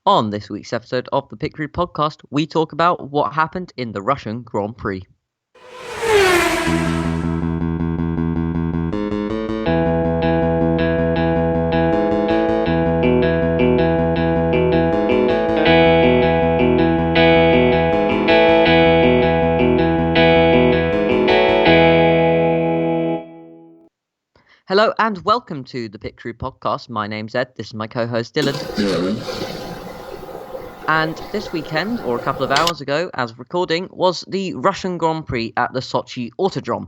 On this week's episode of the Pit Crew podcast, we talk about what happened in the Russian Grand Prix. Hello and welcome to the Pit Crew podcast. My name's Ed. This is my co-host Dylan. And this weekend, or a couple of hours ago, as recording, was the Russian Grand Prix at the Sochi Autodrome.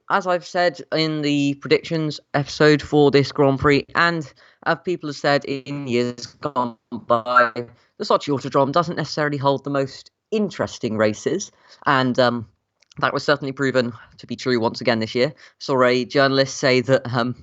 As I've said in the predictions episode for this Grand Prix, and as people have said in years gone by, the Sochi Autodrome doesn't necessarily hold the most interesting races, and that was certainly proven to be true once again this year. Saw a journalist say that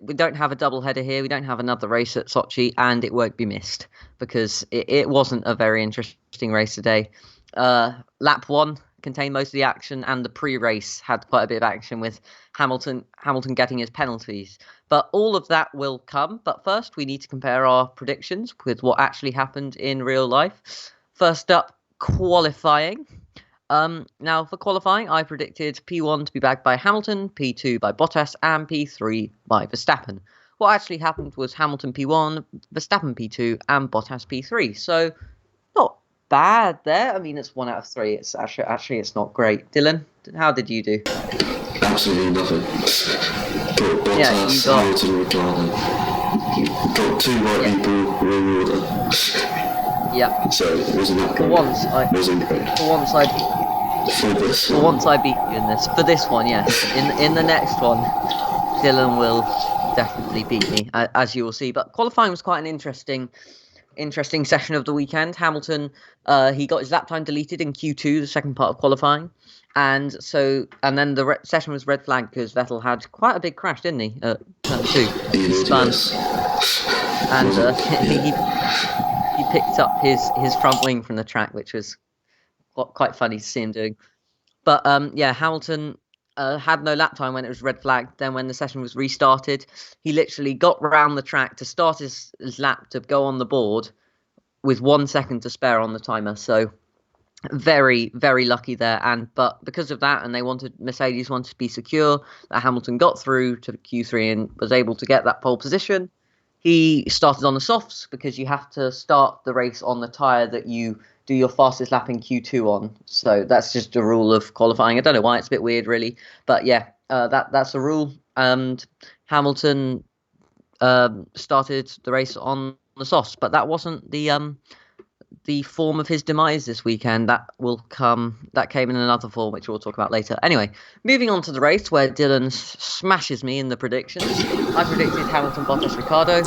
we don't have a double header here. We don't have another race at Sochi, and it won't be missed because it wasn't a very interesting race today. Lap 1 contained most of the action, and the pre-race had quite a bit of action with Hamilton getting his penalties. But all of that will come. But first, we need to compare our predictions with what actually happened in real life. First up, qualifying. Now, for qualifying, I predicted P1 to be bagged by Hamilton, P2 by Bottas, and P3 by Verstappen. What actually happened was Hamilton P1, Verstappen P2, and Bottas P3. So, not bad there. I mean, it's 1 out of 3. It's actually it's not great. Dylan, how did you do? Absolutely nothing. Got Bottas, Hamilton, Ricardo. Got 2 right people, wrong order. Yeah. So it wasn't that For great. once I beat you in this. For this one, yes. In the next one, Dylan will definitely beat me, as you will see. But qualifying was quite an interesting session of the weekend. Hamilton, he got his lap time deleted in Q2, the second part of qualifying, and then the session was red flag because Vettel had quite a big crash, didn't he? Turn 2, he spun, and he picked up his front wing from the track, which was quite funny to see him doing. But Hamilton had no lap time when it was red flag. Then when the session was restarted, he literally got round the track to start his lap to go on the board with 1 second to spare on the timer. So very, very lucky there. But because of that, and Mercedes wanted to be secure, that Hamilton got through to Q3 and was able to get that pole position. He started on the softs because you have to start the race on the tyre that you do your fastest lap in Q2 on. So that's just a rule of qualifying. I don't know why, it's a bit weird really. But yeah, that's a rule. And Hamilton started the race on the softs, but that wasn't the form of his demise this weekend. That came in another form, which we'll talk about later. Anyway, moving on to the race where Dylan smashes me in the predictions. I predicted Hamilton, Bottas, Ricardo,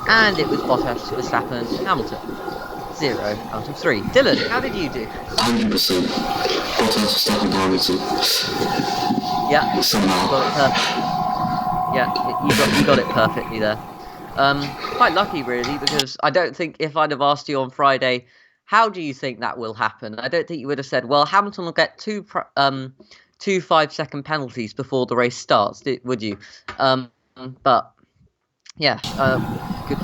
and it was Bottas, Verstappen, Hamilton. 0 out of 3. Dylan, how did you do? 100%. Bottas, Verstappen, Hamilton. Yeah, somehow. You got it perfect. Yeah, you got it perfectly there. Quite lucky, really, because I don't think if I'd have asked you on Friday, how do you think that will happen? I don't think you would have said, well, Hamilton will get two 5-second penalties before the race starts, would you? But yeah,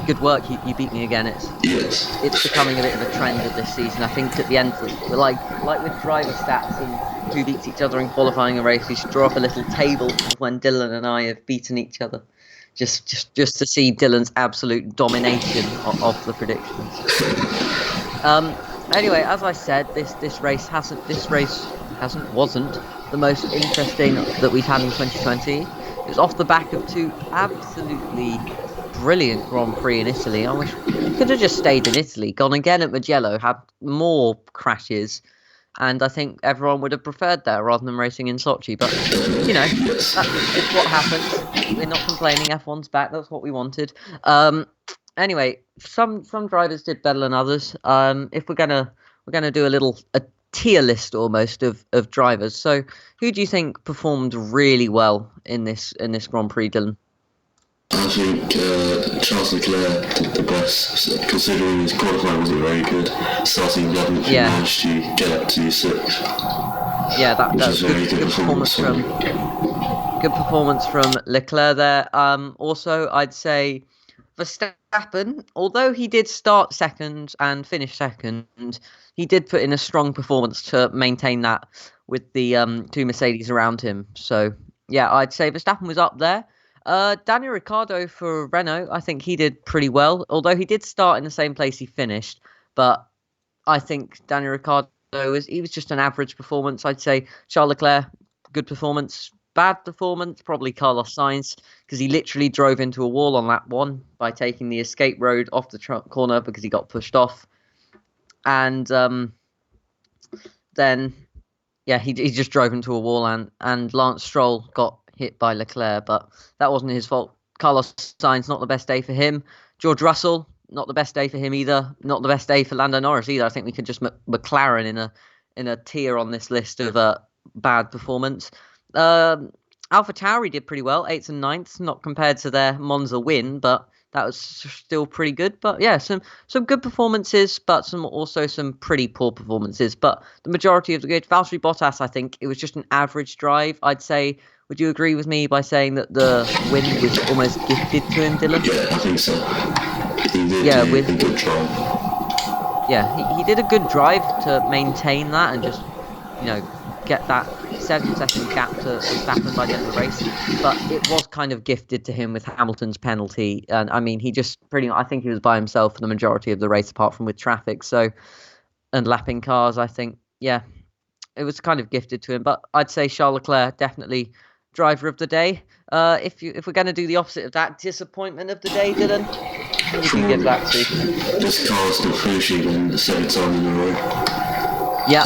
good work. You beat me again. It's becoming a bit of a trend of this season. I think at the end, like with driver stats and who beats each other in qualifying a race, we should draw up a little table of when Dylan and I have beaten each other. Just to see Dylan's absolute domination of the predictions. Anyway, as I said, this race wasn't the most interesting that we've had in 2020. It was off the back of 2 absolutely brilliant Grand Prix in Italy. I wish we could have just stayed in Italy, gone again at Mugello, had more crashes. And I think everyone would have preferred that rather than racing in Sochi. But, that's what happened. We're not complaining. F1's back. That's what we wanted. Anyway, some drivers did better than others. If we're gonna do a tier list almost of drivers. So, who do you think performed really well in this Grand Prix, Dylan? I think Charles Leclerc did the best, considering his qualifying wasn't very good. Starting 11th, he managed to get up to 6th. Yeah, that's good performance from Leclerc there. Also, I'd say Verstappen, although he did start second and finish second, he did put in a strong performance to maintain that with the two Mercedes around him. So yeah, I'd say Verstappen was up there. Daniel Ricciardo for Renault, I think he did pretty well, although he did start in the same place he finished. But I think Daniel Ricciardo was just an average performance. I'd say Charles Leclerc, good performance. Bad performance, probably Carlos Sainz, because he literally drove into a wall on lap 1 by taking the escape road off the corner because he got pushed off. And then, yeah, he just drove into a wall, and Lance Stroll got hit by Leclerc, but that wasn't his fault. Carlos Sainz, not the best day for him. George Russell, not the best day for him either. Not the best day for Lando Norris either. I think we could just McLaren in a tier on this list of bad performance. AlphaTauri did pretty well, 8th and 9th, not compared to their Monza win, but that was still pretty good. But yeah, some good performances, but also some pretty poor performances. But the majority of the good. Valtteri Bottas, I think it was just an average drive. I'd say. Would you agree with me by saying that the win was almost gifted to him, Dylan? Yeah, I think so. He did a good drive. Yeah, he did a good drive to maintain that and just, get that 7-second gap to Verstappen by the end of the race. But it was kind of gifted to him with Hamilton's penalty. And I mean, he just I think he was by himself for the majority of the race, apart from with traffic. So, and lapping cars, I think, yeah, it was kind of gifted to him. But I'd say Charles Leclerc, definitely driver of the day. If we're going to do the opposite of that, disappointment of the day, Dylan, who would you give that to? This car's still finishing the 7th time in a row. Yeah,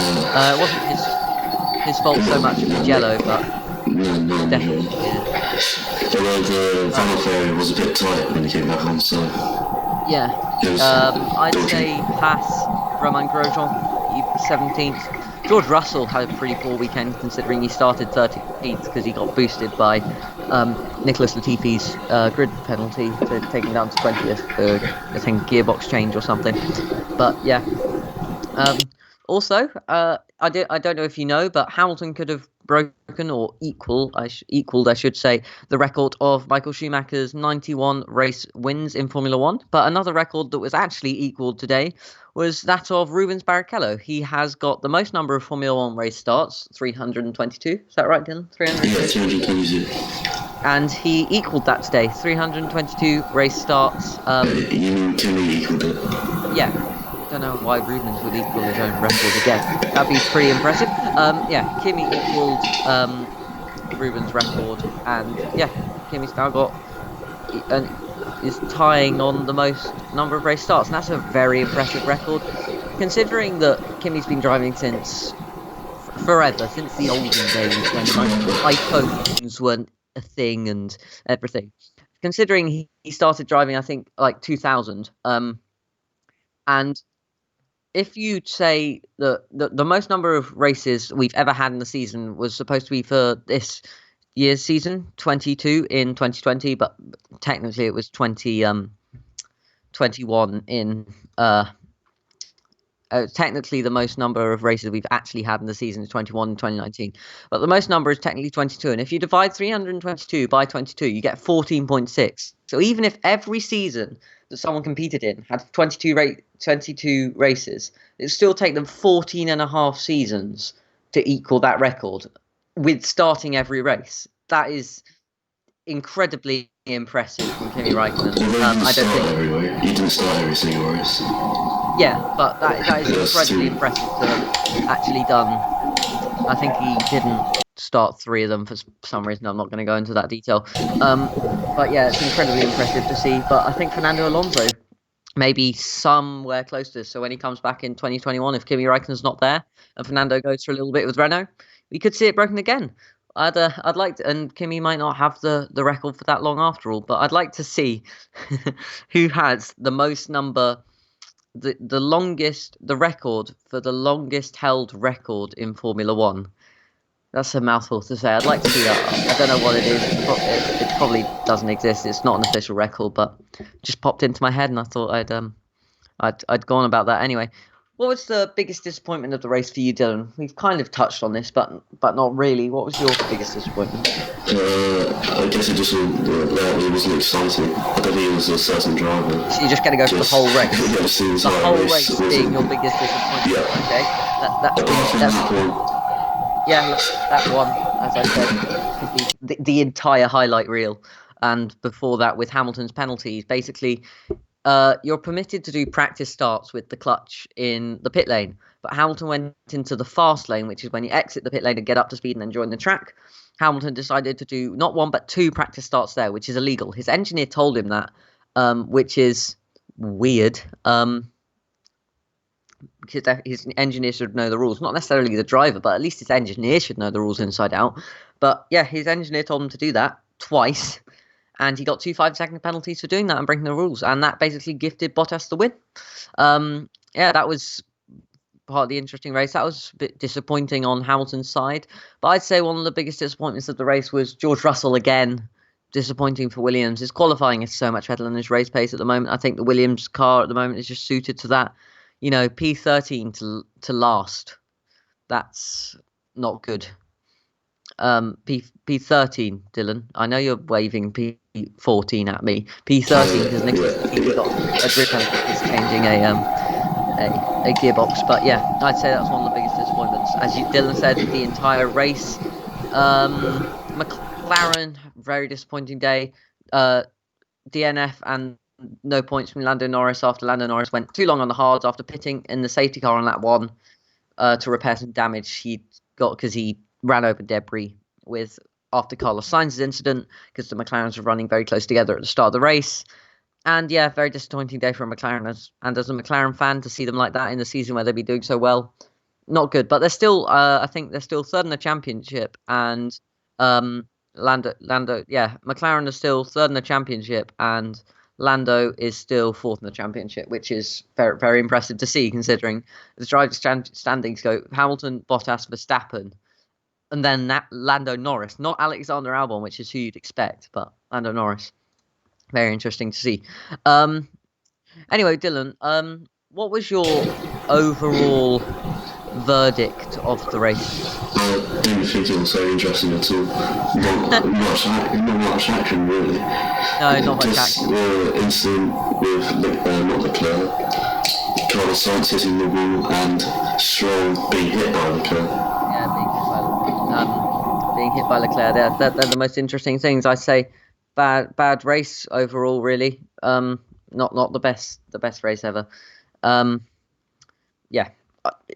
it wasn't his fault so much it was yellow, but no, definitely. Although the valve area was a bit tight when he came back on, so yeah, I'd say pass Romain Grosjean, 17th. George Russell had a pretty poor weekend considering he started 13th because he got boosted by Nicholas Latifi's grid penalty to take him down to 20th for, I think, gearbox change or something. But yeah. Also, I don't know if you know, but Hamilton could have broken or equaled, I should say, the record of Michael Schumacher's 91 race wins in Formula One. But another record that was actually equaled today was that of Rubens Barrichello. He has got the most number of Formula One race starts, 322. Is that right, Dylan? 322. Yeah, 322. And he equaled that today, 322 race starts. You mean Kimi equaled it? Yeah. Don't know why Rubens would equal his own record again. That'd be pretty impressive. Kimi equaled Rubens' record, and yeah, Kimi's now got and is tying on the most number of race starts, and that's a very impressive record, considering that Kimi's been driving since forever, since the olden days when iPhones weren't a thing and everything. Considering he started driving, I think, like 2000, and if you say that the most number of races we've ever had in the season was supposed to be for this year's season, 22 in 2020, but technically it was 21 in technically the most number of races we've actually had in the season is 21 in 2019, but the most number is technically 22, and if you divide 322 by 22 you get 14.6. So even if every season that someone competed in had 22 races, it'd still take them 14 and a half seasons to equal that record with starting every race. That is incredibly impressive from Kimi Räikkönen. I don't think he didn't start every single race. Yeah, but that is incredibly impressive to have actually done. I think he didn't start 3 of them for some reason. I'm not going to go into that detail. But yeah, it's incredibly impressive to see. But I think Fernando Alonso maybe somewhere close to this. So when he comes back in 2021, if Kimi Räikkönen's not there and Fernando goes for a little bit with Renault, we could see it broken again. I'd like to, and Kimi might not have the record for that long after all, but I'd like to see who has the most number, the record for the longest held record in Formula One. That's a mouthful to say. I'd like to see that. I don't know what it is. It probably doesn't exist. It's not an official record, but just popped into my head, and I thought I'd go on about that anyway. What was the biggest disappointment of the race for you, Dylan? We've kind of touched on this, but not really. What was your biggest disappointment? I guess it just wasn't exciting. I don't think it was a certain driver. So you're just going to go for the whole race? The whole race being your biggest disappointment? Yeah. Okay. That one, as I said, could be the entire highlight reel. And before that, with Hamilton's penalties, basically, you're permitted to do practice starts with the clutch in the pit lane. But Hamilton went into the fast lane, which is when you exit the pit lane and get up to speed and then join the track. Hamilton decided to do not one but two practice starts there, which is illegal. His engineer told him that, which is weird. Because his engineer should know the rules. Not necessarily the driver, but at least his engineer should know the rules inside out. But yeah, his engineer told him to do that twice. And he got 2 5-second penalties for doing that and breaking the rules. And that basically gifted Bottas the win. That was part of the interesting race. That was a bit disappointing on Hamilton's side. But I'd say one of the biggest disappointments of the race was George Russell again. Disappointing for Williams. His qualifying is so much better than his race pace at the moment. I think the Williams car at the moment is just suited to that. You know, P13 to last. That's not good. P13, Dylan. I know you're waving P14 at me. P13 because Nicholas got a grip and is changing a gearbox. But yeah, I'd say that's one of the biggest disappointments. As Dylan said, the entire race. McLaren, very disappointing day. DNF and no points from Lando Norris after Lando Norris went too long on the hards after pitting in the safety car on lap 1 to repair some damage he got because he ran over debris after Carlos Sainz's incident because the McLarens were running very close together at the start of the race. And yeah, very disappointing day for McLaren as a McLaren fan to see them like that in the season where they'd be doing so well. Not good, but they're still, I think they're still third in the championship and McLaren is still third in the championship and Lando is still fourth in the championship, which is very, very impressive to see considering the driver standings go Hamilton, Bottas, Verstappen, and then Lando Norris, not Alexander Albon, which is who you'd expect, but Lando Norris. Very interesting to see. Anyway, Dylan, what was your overall verdict of the race? I didn't think it was so interesting at all. Not much action, really. No, not much action. The incident with not Leclerc, Carlos Sainz hitting the wall and Stroll being hit by Leclerc. Yeah, being hit by Leclerc. They're the most interesting things. I say bad race overall, really. Not the best race ever. Yeah.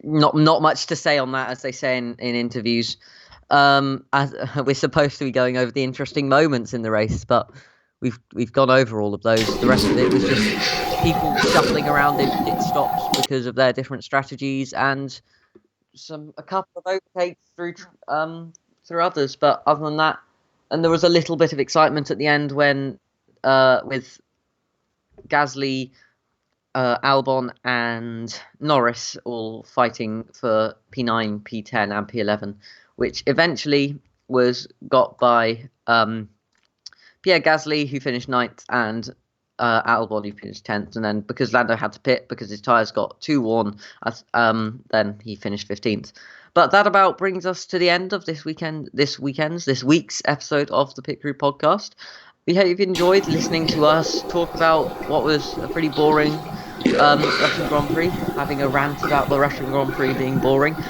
Not much to say on that, as they say in interviews. As we're supposed to be going over the interesting moments in the race, but we've gone over all of those. The rest of it was just people shuffling around in pit stops because of their different strategies and a couple of overtakes through others. But other than that, and there was a little bit of excitement at the end when with Gasly, Albon and Norris all fighting for P9, P10 and P11, which eventually was got by Pierre Gasly, who finished 9th, and Albon, who finished 10th. And then because Lando had to pit because his tyres got too worn, then he finished 15th. But that about brings us to the end of this week's episode of the Pit Crew podcast. We hope you've enjoyed listening to us talk about what was a pretty boring Russian Grand Prix, having a rant about the Russian Grand Prix being boring. The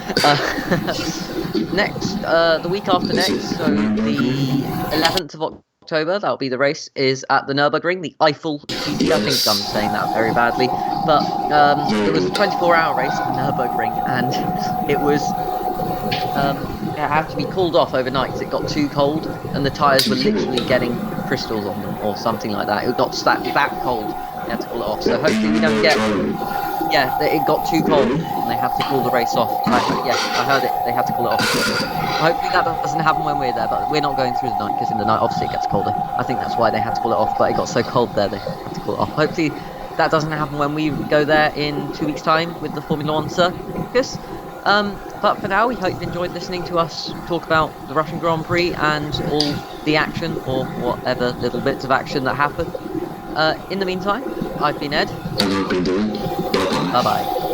week after next, so the 11th of October, that'll be the race, is at the Nürburgring, the Eiffel GP. I think I'm saying that very badly, but it was a 24-hour race at the Nürburgring, and it was it had to be called off overnight because it got too cold, and the tyres were literally getting crystals on them or something like that. It got that cold. They had to call it off. So hopefully we don't get. Yeah, it got too cold and they have to call the race off. I heard it. They had to call it off. Hopefully that doesn't happen when we're there, but we're not going through the night because in the night obviously it gets colder. I think that's why they had to call it off, but it got so cold there they had to call it off. Hopefully that doesn't happen when we go there in 2 weeks' time with the Formula One circus. But for now, we hope you've enjoyed listening to us talk about the Russian Grand Prix and all the action or whatever little bits of action that happened. In the meantime, I've been Ed. And I've been doing. Bye-bye. Bye-bye.